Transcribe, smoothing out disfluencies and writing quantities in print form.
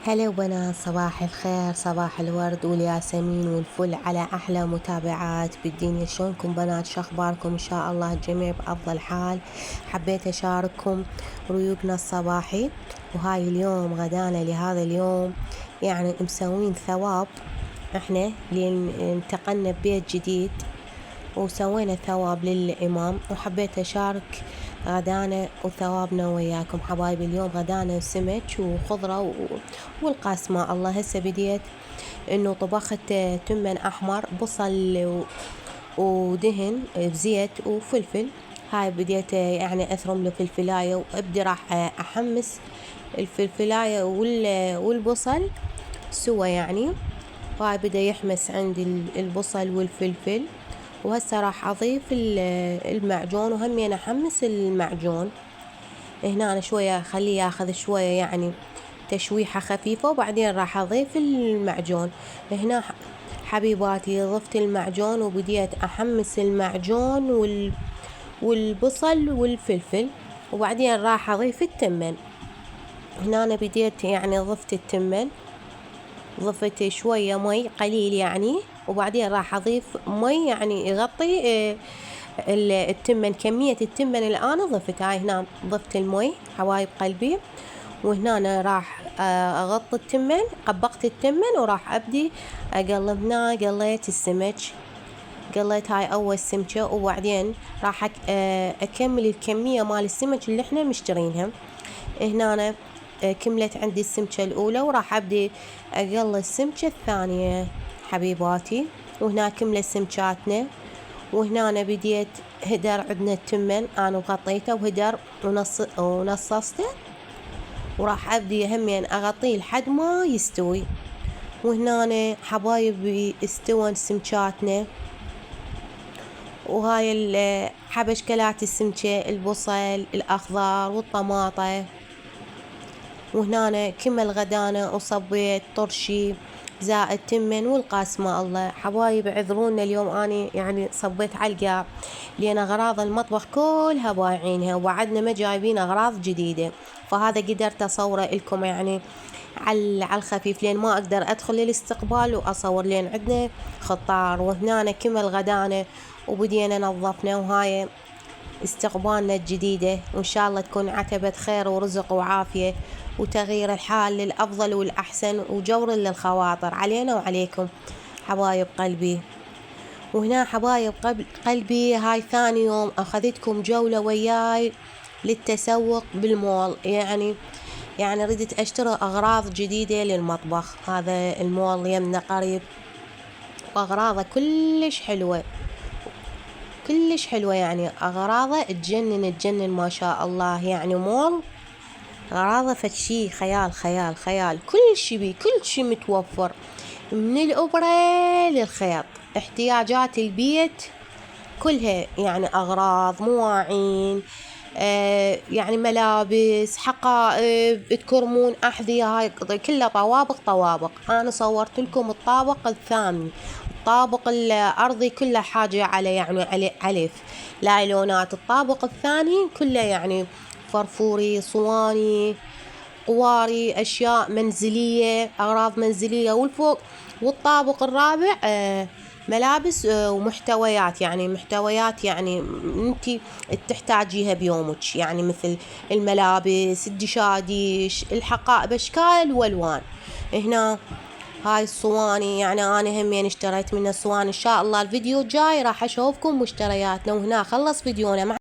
هلا وبنات، صباح الخير، صباح الورد والياسمين والفل على أحلى متابعات بالدنيا. شلونكم بنات؟ شو أخباركم؟ إن شاء الله الجميع بأفضل حال. حبيت أشارككم ريوقنا الصباحي، وهاي اليوم غدانا لهذا اليوم يعني مسوين ثواب. إحنا لين انتقلنا ببيت جديد وسوينا ثواب للإمام، وحبيت أشارك غدانا وثوابنا وياكم حبايبي. اليوم غدانا سمك وخضرة والقاس مع الله. هسه بديت إنه طبخت تمن أحمر، بصل ودهن بزيت وفلفل. هاي بديت يعني أثرم له فلفلاية، وأبدي راح أحمس الفلفلاية والبصل سوا يعني. وهاي بدأ يحمس عندي البصل والفلفل، وهسه راح أضيف المعجون، وهمين أحمس المعجون هنا. أنا شوية أخليه ياخذ شوية يعني تشويحة خفيفة، وبعدين راح أضيف المعجون هنا حبيباتي. ضفت المعجون وبديت أحمس المعجون والبصل والفلفل، وبعدين راح أضيف التمن. هنا أنا بديت يعني ضفت التمن، ضفت شوية مي قليل يعني، وبعدين راح أضيف مي يعني يغطي التمن، كمية التمن اللي أنا ضفتها. هاي هنا ضفت المي حبايب قلبي، وهنا أنا راح أغطي التمن، قبقت التمن وراح أبدي أقلب. هنا قليت السمك، قليت هاي أول سمكة، وبعدين راح أكمل الكمية مال السمك اللي إحنا مشترينها. هنا أنا كملت عندي السمكة الأولى، وراح أبدي أقلي السمكة الثانية حبيباتي. وهنا كملت سمكاتنا. وهنا أنا بديت هدر عندنا التمن، أنا غطيته وهدر ونصصته، وراح أبدي همين أغطيه لحد ما يستوي. وهنا أنا حبايبي استوى سمكاتنا، وهاي حبشكلات السمكة، البصل الأخضر والطماطة. وهنا أنا كمل غدانا وصبيت طرشي زائد تمن والقاس مع الله. حبايب اعذرونا اليوم أنا يعني صبيت علقة، لأن أغراض المطبخ كلها بايعينها، وبعدنا ما جايبين أغراض جديدة، فهذا قدرت أصوره لكم يعني على الخفيف، لأن ما أقدر أدخل للاستقبال وأصور لأن عندنا خطار. وهنا أنا كمل غدانا وبدينا نظفنا، وهاي استقبالنا الجديدة، وإن شاء الله تكون عتبة خير ورزق وعافية وتغيير الحال للأفضل والأحسن، وجور للخواطر علينا وعليكم حبايب قلبي. وهنا حبايب قلبي هاي ثاني يوم أخذتكم جولة وياي للتسوق بالمول، يعني ردت أشتري أغراض جديدة للمطبخ. هذا المول يمنا قريب، وأغراضه كلش حلوة كلش حلوة، يعني أغراضه تجنن ما شاء الله. يعني مول أغراضه فشي خيال خيال خيال. كل شي متوفر، من الأبرة للخيط، احتياجات البيت كلها، يعني أغراض، مواعين، يعني ملابس، حقائب، تكرمون، أحذية، هاي كلها طوابق. أنا صورت لكم الطابق الثاني، الطابق الأرضي كله حاجة على يعني علف لايلونات. الطابق الثاني كله يعني فرفوري، صواني، قواري، أشياء منزلية، أغراض منزلية. والفوق والطابق الرابع ملابس ومحتويات، يعني محتويات يعني انتي تحتاجيها بيومك، يعني مثل الملابس، الدشاديش، الحقائب اشكال والوان. هنا هاي الصواني، يعني انا همين اشتريت من الصواني. ان شاء الله الفيديو الجاي راح اشوفكم مشترياتنا. وهنا خلص فيديونا.